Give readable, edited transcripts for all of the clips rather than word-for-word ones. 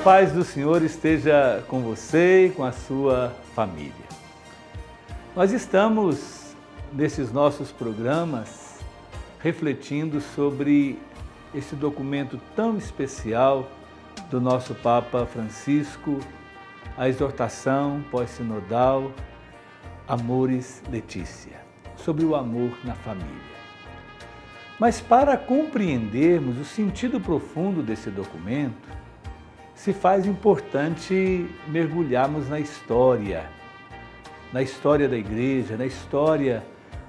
paz do Senhor esteja com você e com a sua família. Nós estamos, nesses nossos programas, refletindo sobre esse documento tão especial do nosso Papa Francisco, a exortação pós-sinodal Amoris Laetitia, sobre o amor na família. Mas para compreendermos o sentido profundo desse documento, se faz importante mergulharmos na história da Igreja, na história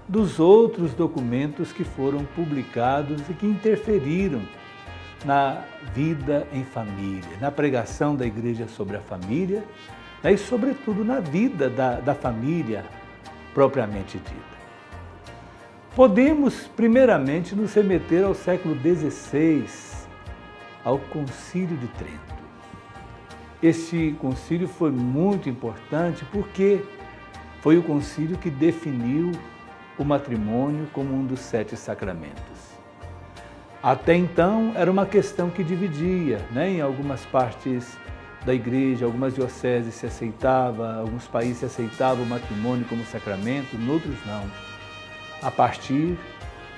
dos outros documentos que foram publicados e que interferiram na vida em família, na pregação da Igreja sobre a família, e sobretudo na vida da família propriamente dita. Podemos, primeiramente, nos remeter ao século XVI, ao Concílio de Trento. Este concílio foi muito importante porque foi o concílio que definiu o matrimônio como um dos 7 sacramentos. Até então, era uma questão que dividia, em algumas partes da Igreja, algumas dioceses se aceitava, alguns países se aceitavam o matrimônio como sacramento, em outros não. A partir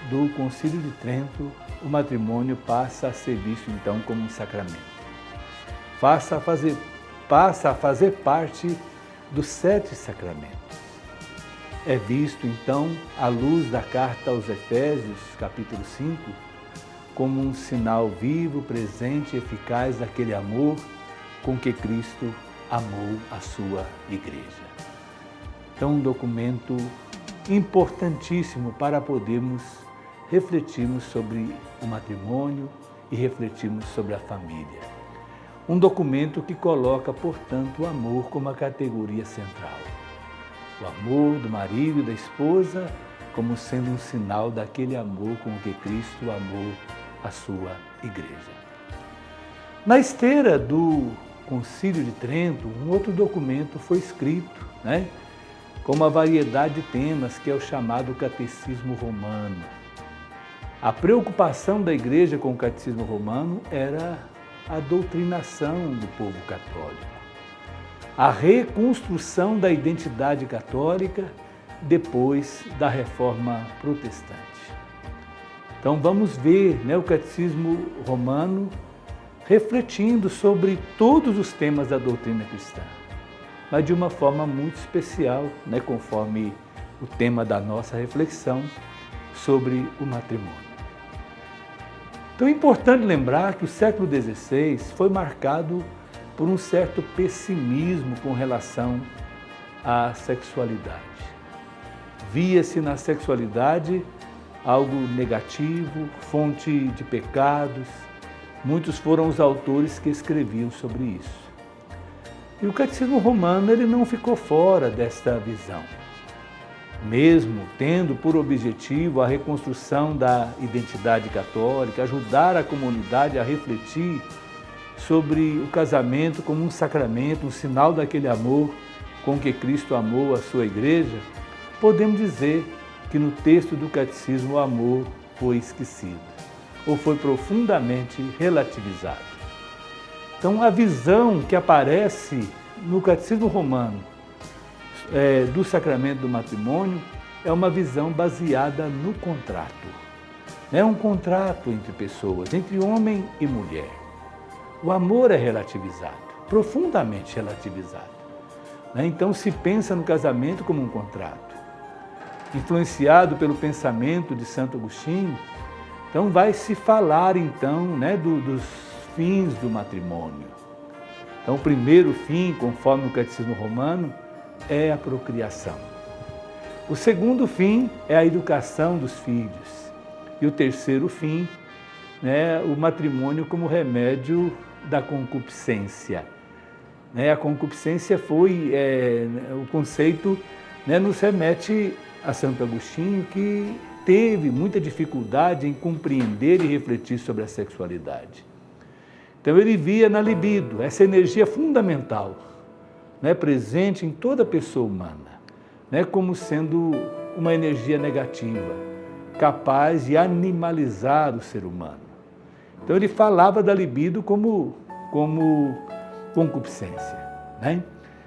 do Concílio de Trento, o matrimônio passa a ser visto então como um sacramento. Passa a fazer parte dos 7 sacramentos. É visto então, à luz da carta aos Efésios, capítulo 5, como um sinal vivo, presente e eficaz daquele amor com que Cristo amou a sua Igreja. Então, um documento importantíssimo para podermos refletirmos sobre o matrimônio e refletirmos sobre a família. Um documento que coloca, portanto, o amor como a categoria central. O amor do marido e da esposa como sendo um sinal daquele amor com que Cristo amou a sua Igreja. Na esteira do Concílio de Trento, um outro documento foi escrito, com uma variedade de temas, que é o chamado Catecismo Romano. A preocupação da Igreja com o Catecismo Romano era a doutrinação do povo católico, a reconstrução da identidade católica depois da Reforma Protestante. Então vamos ver o Catecismo Romano refletindo sobre todos os temas da doutrina cristã, mas de uma forma muito especial, conforme o tema da nossa reflexão sobre o matrimônio. Então é importante lembrar que o século XVI foi marcado por um certo pessimismo com relação à sexualidade. Via-se na sexualidade algo negativo, fonte de pecados. Muitos foram os autores que escreviam sobre isso. E o Catecismo Romano ele não ficou fora desta visão. Mesmo tendo por objetivo a reconstrução da identidade católica, ajudar a comunidade a refletir sobre o casamento como um sacramento, um sinal daquele amor com que Cristo amou a sua Igreja, podemos dizer que no texto do Catecismo o amor foi esquecido, ou foi profundamente relativizado. Então a visão que aparece no Catecismo Romano do sacramento do matrimônio é uma visão baseada no contrato. É um contrato entre pessoas, entre homem e mulher. O amor é relativizado, profundamente relativizado. Então se pensa no casamento como um contrato. Influenciado pelo pensamento de Santo Agostinho, então vai se falar então dos fins do matrimônio. Então o primeiro fim, conforme o Catecismo Romano, é a procriação. O segundo fim é a educação dos filhos. E o terceiro fim, o matrimônio como remédio da concupiscência. A concupiscência foi o conceito, nos remete a Santo Agostinho, que teve muita dificuldade em compreender e refletir sobre a sexualidade. Então ele via na libido essa energia fundamental, presente em toda pessoa humana, como sendo uma energia negativa, capaz de animalizar o ser humano. Então ele falava da libido como concupiscência, né?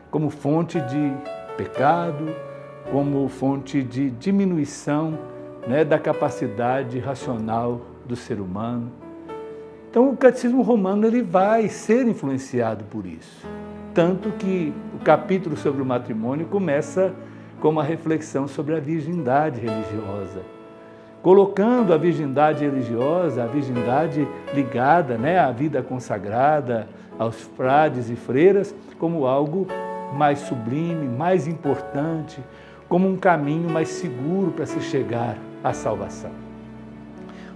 Como fonte de pecado, como fonte de diminuição, né, da capacidade racional do ser humano. Então o Catecismo Romano ele vai ser influenciado por isso. Tanto que o capítulo sobre o matrimônio começa com uma reflexão sobre a virgindade religiosa, colocando a virgindade religiosa, a virgindade ligada, né, à vida consagrada, aos frades e freiras, como algo mais sublime, mais importante, como um caminho mais seguro para se chegar à salvação.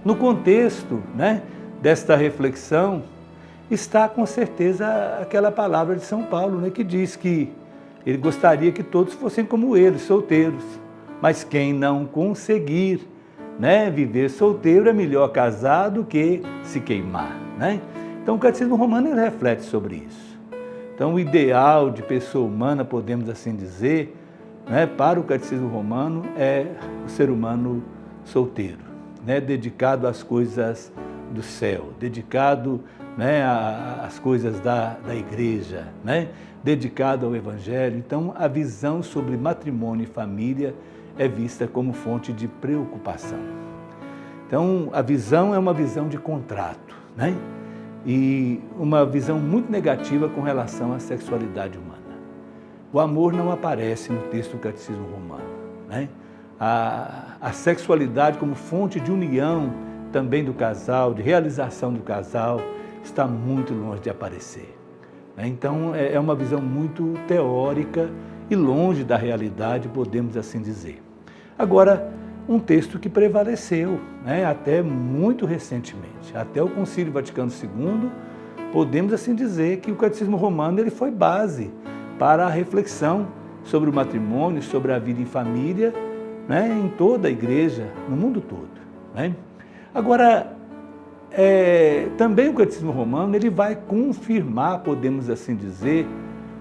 No contexto, né, desta reflexão, está com certeza aquela palavra de São Paulo, né, que diz que ele gostaria que todos fossem como ele, solteiros, mas quem não conseguir, né, viver solteiro é melhor casar do que se queimar, né? Então o Catecismo Romano ele reflete sobre isso. Então o ideal de pessoa humana, podemos assim dizer, né, para o Catecismo Romano é o ser humano solteiro, né, dedicado às coisas do céu, dedicado, né, às coisas da igreja, né, dedicado ao Evangelho. Então a visão sobre matrimônio e família é vista como fonte de preocupação. Então a visão é uma visão de contrato, né, e uma visão muito negativa com relação à sexualidade humana. O amor não aparece no texto do Catecismo Romano, né? A sexualidade como fonte de união também do casal, de realização do casal, está muito longe de aparecer, né? Então é uma visão muito teórica e longe da realidade, podemos assim dizer. Agora, um texto que prevaleceu, né, até muito recentemente, até o Concílio Vaticano II, podemos assim dizer que o Catecismo Romano ele foi base para a reflexão sobre o matrimônio, sobre a vida em família, né, em toda a igreja, no mundo todo, né? Agora, também o Catecismo Romano ele vai confirmar, podemos assim dizer,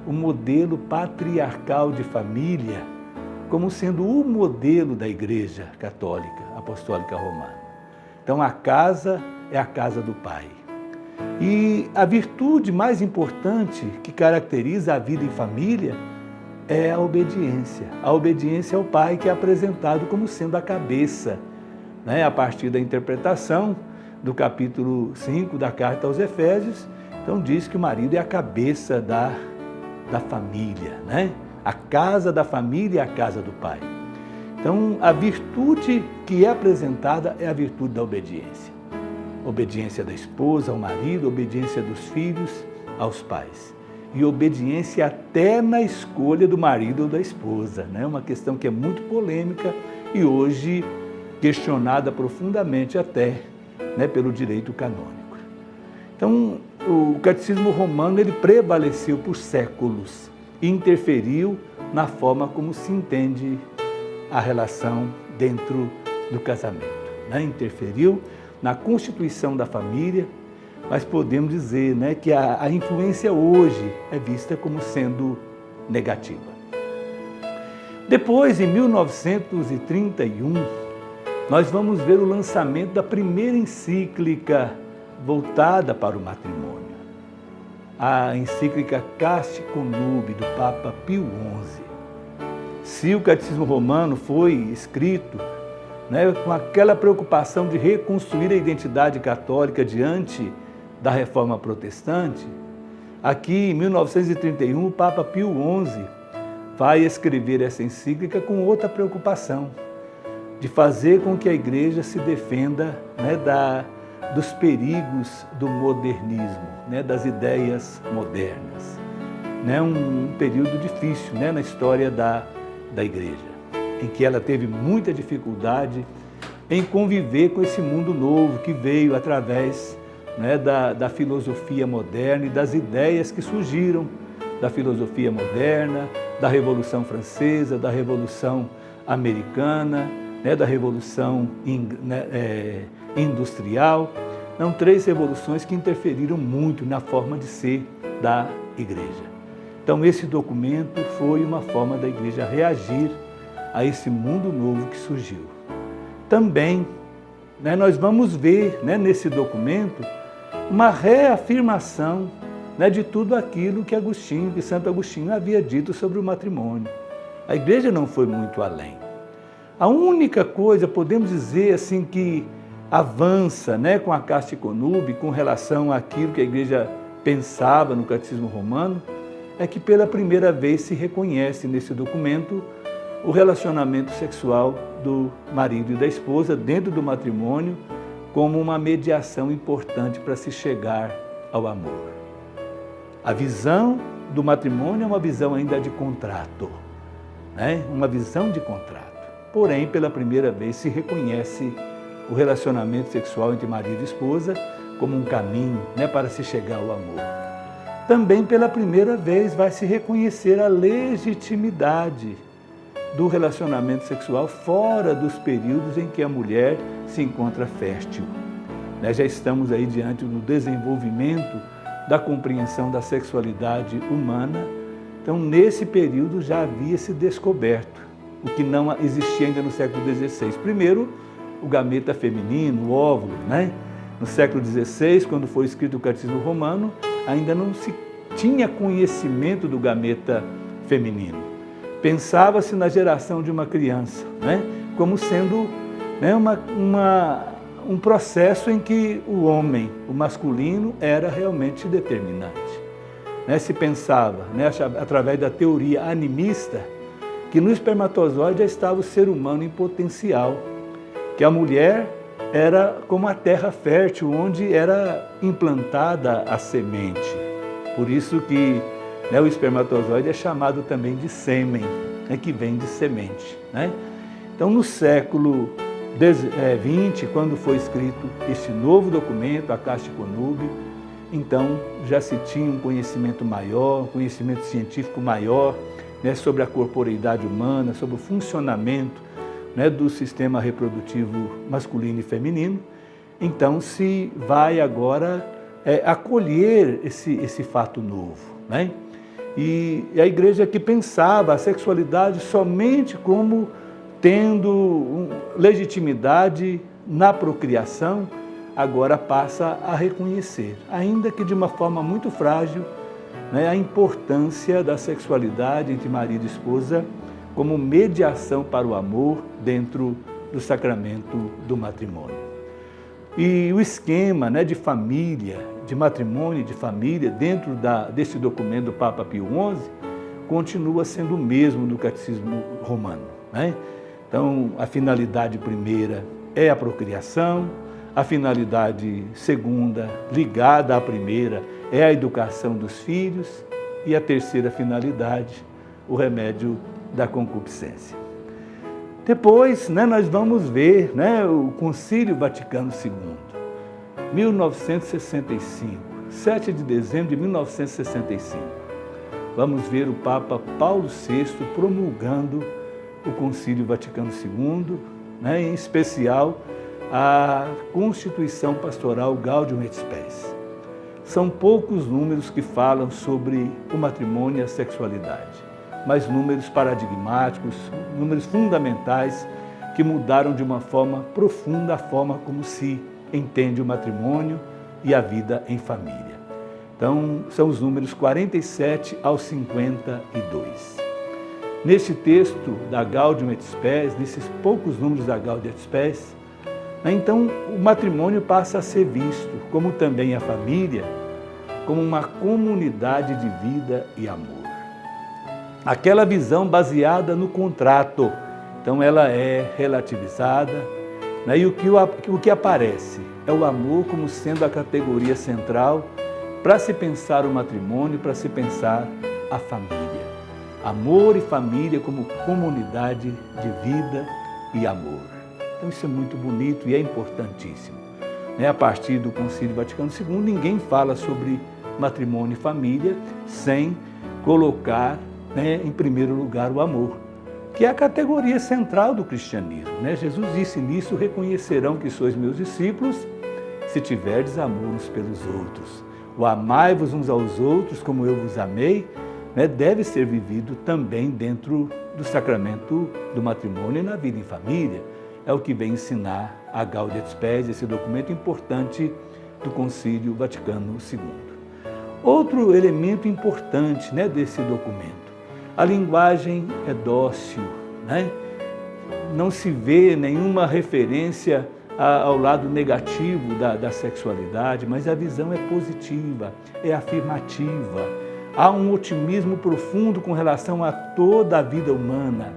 o modelo patriarcal de família como sendo o modelo da Igreja Católica Apostólica Romana. Então a casa é a casa do Pai. E a virtude mais importante que caracteriza a vida em família é a obediência. A obediência ao Pai, que é apresentado como sendo a cabeça, né? A partir da interpretação do capítulo 5 da Carta aos Efésios, então diz que o marido é a cabeça da família, né? A casa da família é a casa do Pai. Então, a virtude que é apresentada é a virtude da obediência. Obediência da esposa ao marido, obediência dos filhos aos pais. E obediência até na escolha do marido ou da esposa, né? Uma questão que é muito polêmica e hoje questionada profundamente até, né, pelo direito canônico. Então, o Catecismo Romano ele prevaleceu por séculos e interferiu na forma como se entende a relação dentro do casamento, né? Interferiu na constituição da família, mas podemos dizer, né, que a influência hoje é vista como sendo negativa. Depois, em 1931, nós vamos ver o lançamento da primeira encíclica voltada para o matrimônio. A encíclica Casti Connubii, do Papa Pio XI. Se o Catecismo Romano foi escrito, né, com aquela preocupação de reconstruir a identidade católica diante da Reforma Protestante, aqui em 1931 o Papa Pio XI vai escrever essa encíclica com outra preocupação, de fazer com que a Igreja se defenda, né, dos perigos do modernismo, né, das ideias modernas. Né, um período difícil, né, na história da Igreja, em que ela teve muita dificuldade em conviver com esse mundo novo que veio através, né, da filosofia moderna e das ideias que surgiram da filosofia moderna, da Revolução Francesa, da Revolução Americana, né, da Revolução Industrial. São 3 revoluções que interferiram muito na forma de ser da Igreja. Então esse documento foi uma forma da Igreja reagir a esse mundo novo que surgiu. Também, né, nós vamos ver, né, nesse documento uma reafirmação né, de tudo aquilo que Santo Agostinho havia dito sobre o matrimônio. A igreja não foi muito além. A única coisa, podemos dizer assim, que avança, né, com a Casta Connubii, com relação àquilo que a igreja pensava no Catecismo Romano, é que pela primeira vez se reconhece nesse documento o relacionamento sexual do marido e da esposa dentro do matrimônio como uma mediação importante para se chegar ao amor. A visão do matrimônio é uma visão ainda de contrato, né? Uma visão de contrato. Porém, pela primeira vez se reconhece o relacionamento sexual entre marido e esposa como um caminho, né, para se chegar ao amor. Também pela primeira vez vai se reconhecer a legitimidade do relacionamento sexual fora dos períodos em que a mulher se encontra fértil. Já estamos aí diante do desenvolvimento da compreensão da sexualidade humana. Então, nesse período já havia se descoberto o que não existia ainda no século XVI. Primeiro, o gameta feminino, o óvulo, né? No século XVI, quando foi escrito o Catecismo Romano, ainda não se tinha conhecimento do gameta feminino. Pensava-se na geração de uma criança, né, como sendo, né, um processo em que o homem, o masculino, era realmente determinante. Se pensava, né, através da teoria animista, que no espermatozoide já estava o ser humano em potencial, que a mulher era como a terra fértil onde era implantada a semente. Por isso que, né, o espermatozoide é chamado também de sêmen, né, que vem de semente, né? Então, no século XX, quando foi escrito este novo documento, a Casta Connubii, então já se tinha um conhecimento maior, um conhecimento científico maior, né, sobre a corporeidade humana, sobre o funcionamento, né, do sistema reprodutivo masculino e feminino. Então se vai agora acolher esse fato novo, né? E a igreja que pensava a sexualidade somente como tendo legitimidade na procriação, agora passa a reconhecer, ainda que de uma forma muito frágil, né, a importância da sexualidade entre marido e esposa como mediação para o amor dentro do sacramento do matrimônio. E o esquema, né, de família, de matrimônio e de família dentro desse documento do Papa Pio XI continua sendo o mesmo do Catecismo Romano, né? Então, a finalidade primeira é a procriação, a finalidade segunda, ligada à primeira, é a educação dos filhos, e a terceira finalidade, o remédio da concupiscência. Depois, né, nós vamos ver, né, o Concílio Vaticano II, 1965, 7 de dezembro de 1965. Vamos ver o Papa Paulo VI promulgando o Concílio Vaticano II, né, em especial a Constituição Pastoral Gaudium et Spes. São poucos números que falam sobre o matrimônio e a sexualidade, mas números paradigmáticos, números fundamentais que mudaram de uma forma profunda a forma como se entende o matrimônio e a vida em família. Então, são os números 47 ao 52. Neste texto da Gaudium et Spes, nesses poucos números da Gaudium et Spes, então o matrimônio passa a ser visto, como também a família, como uma comunidade de vida e amor. Aquela visão baseada no contrato, então ela é relativizada, né? E o que aparece é o amor como sendo a categoria central para se pensar o matrimônio, para se pensar a família. Amor e família como comunidade de vida e amor. Então isso é muito bonito e é importantíssimo. A partir do Concílio Vaticano II, ninguém fala sobre matrimônio e família sem colocar, né, em primeiro lugar o amor, que é a categoria central do cristianismo. Jesus disse: nisso reconhecerão que sois meus discípulos, se tiverdes amor uns pelos outros. O amai-vos uns aos outros como eu vos amei, né, deve ser vivido também dentro do sacramento do matrimônio e na vida em família. É o que vem ensinar a Gaudium et Spes, esse documento importante do Concílio Vaticano II. Outro elemento importante, né, desse documento, a linguagem é dócil, né? Não se vê nenhuma referência ao lado negativo da sexualidade, mas a visão é positiva, é afirmativa. Há um otimismo profundo com relação a toda a vida humana,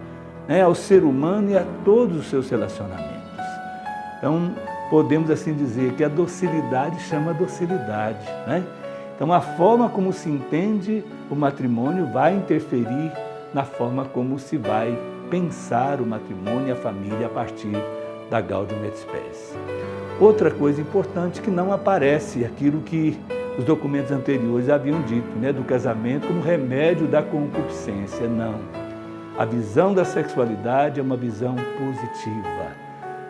né, ao ser humano e a todos os seus relacionamentos. Então, podemos assim dizer que a docilidade chama docilidade, né? Então, a forma como se entende o matrimônio vai interferir na forma como se vai pensar o matrimônio e a família a partir da Gaudium et Spes. Outra coisa importante que não aparece aquilo que os documentos anteriores haviam dito, né, do casamento como remédio da concupiscência. Não. A visão da sexualidade é uma visão positiva,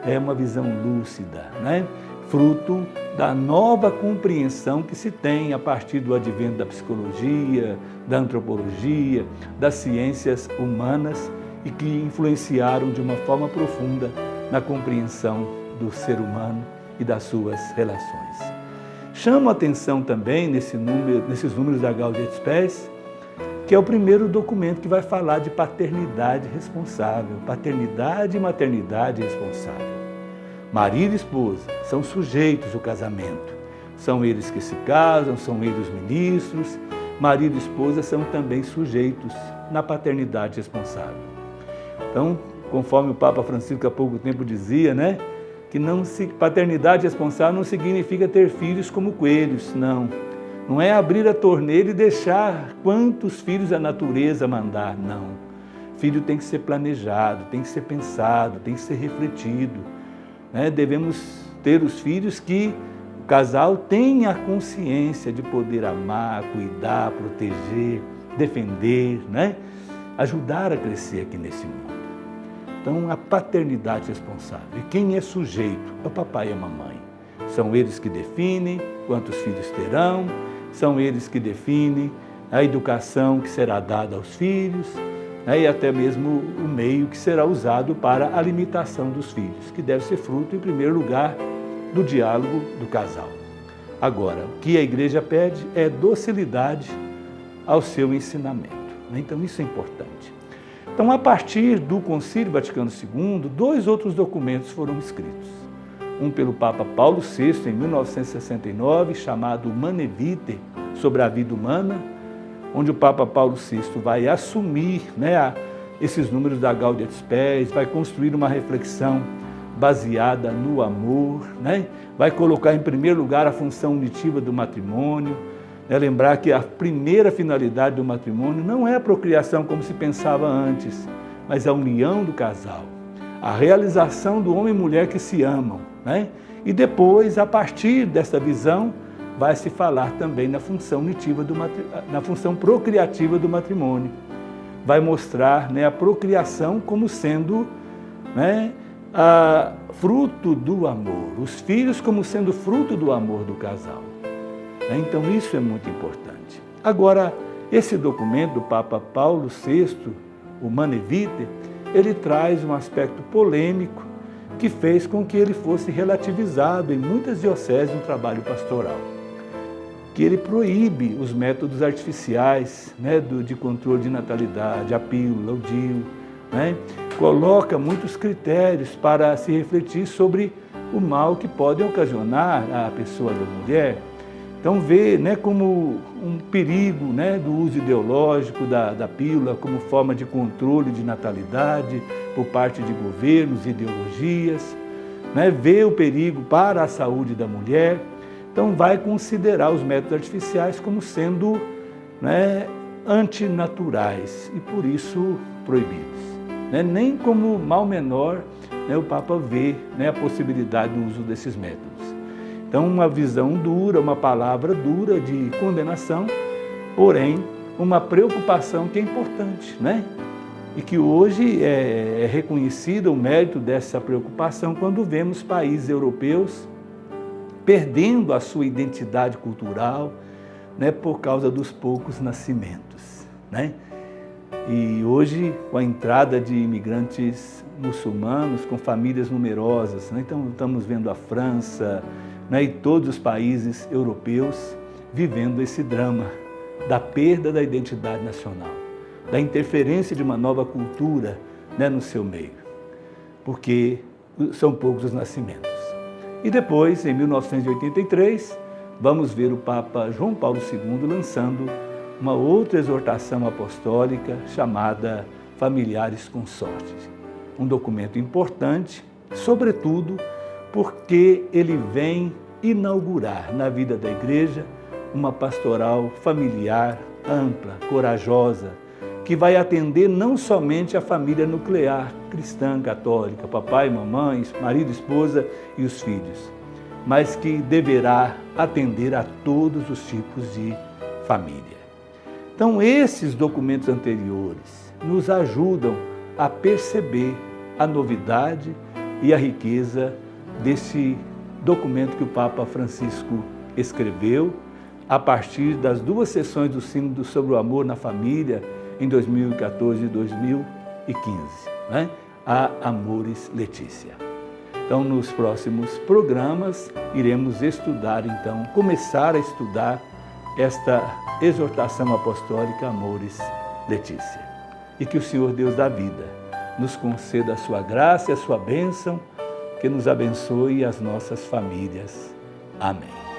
é uma visão lúcida, né? Fruto da nova compreensão que se tem a partir do advento da psicologia, da antropologia, das ciências humanas e que influenciaram de uma forma profunda na compreensão do ser humano e das suas relações. Chamo a atenção também nesses números da Gaudium et Spes, que é o primeiro documento que vai falar de paternidade responsável, paternidade e maternidade responsável. Marido e esposa são sujeitos ao casamento, são eles que se casam, são eles os ministros. Marido e esposa são também sujeitos na paternidade responsável. Então, conforme o Papa Francisco há pouco tempo dizia, né, que paternidade responsável não significa ter filhos como coelhos, não. Não é abrir a torneira e deixar quantos filhos a natureza mandar, não. Filho tem que ser planejado, tem que ser pensado, tem que ser refletido, né? Devemos ter os filhos que o casal tenha a consciência de poder amar, cuidar, proteger, defender, né? Ajudar a crescer aqui nesse mundo. Então, a paternidade responsável. E quem é sujeito? É o papai e a mamãe. São eles que definem quantos filhos terão, são eles que definem a educação que será dada aos filhos, né, e até mesmo o meio que será usado para a alimentação dos filhos, que deve ser fruto, em primeiro lugar, do diálogo do casal. Agora, o que a igreja pede é docilidade ao seu ensinamento, né? Então, isso é importante. Então, a partir do Concílio Vaticano II, 2 outros documentos foram escritos. Um pelo Papa Paulo VI, em 1969, chamado Humanae Vitae, sobre a vida humana, onde o Papa Paulo VI vai assumir, né, esses números da Gaudium et Spes, vai construir uma reflexão baseada no amor, né? Vai colocar em primeiro lugar a função unitiva do matrimônio, né? Lembrar que a primeira finalidade do matrimônio não é a procriação como se pensava antes, mas a união do casal, a realização do homem e mulher que se amam, né? E depois, a partir dessa visão, vai se falar também na função unitiva na função procriativa do matrimônio. Vai mostrar, né, a procriação como sendo, né, fruto do amor, os filhos como sendo fruto do amor do casal. Então, isso é muito importante. Agora, esse documento do Papa Paulo VI, o Humanae Vitae, ele traz um aspecto polêmico que fez com que ele fosse relativizado em muitas dioceses no trabalho pastoral. Que ele proíbe os métodos artificiais, né, de controle de natalidade, a pílula, o DIU, né? Coloca muitos critérios para se refletir sobre o mal que pode ocasionar a pessoa da mulher. Então, vê, né, como um perigo, né, do uso ideológico da pílula como forma de controle de natalidade por parte de governos e ideologias, né? Vê o perigo para a saúde da mulher. Então, vai considerar os métodos artificiais como sendo, né, antinaturais e, por isso, proibidos. Né? Nem como mal menor, né, o Papa vê, né, a possibilidade do uso desses métodos. Então, uma visão dura, uma palavra dura de condenação, porém, uma preocupação que é importante, né? E que hoje é reconhecido o mérito dessa preocupação quando vemos países europeus perdendo a sua identidade cultural, né, por causa dos poucos nascimentos, né? E hoje, com a entrada de imigrantes muçulmanos, com famílias numerosas, né? Então estamos vendo a França, né, e todos os países europeus vivendo esse drama da perda da identidade nacional, da interferência de uma nova cultura, né, no seu meio, porque são poucos os nascimentos. E depois, em 1983, vamos ver o Papa João Paulo II lançando uma outra exortação apostólica chamada Familiares Consortes. Um documento importante, sobretudo porque ele vem inaugurar na vida da Igreja uma pastoral familiar ampla, corajosa, que vai atender não somente a família nuclear cristã católica, papai, mamãe, marido, esposa e os filhos, mas que deverá atender a todos os tipos de família. Então, esses documentos anteriores nos ajudam a perceber a novidade e a riqueza desse documento que o Papa Francisco escreveu a partir das 2 sessões do Sínodo sobre o Amor na Família, em 2014 e 2015, né? A Amoris Laetitia. Então, nos próximos programas, iremos começar a estudar esta exortação apostólica Amoris Laetitia. E que o Senhor Deus da vida nos conceda a sua graça e a sua bênção, que nos abençoe as nossas famílias. Amém.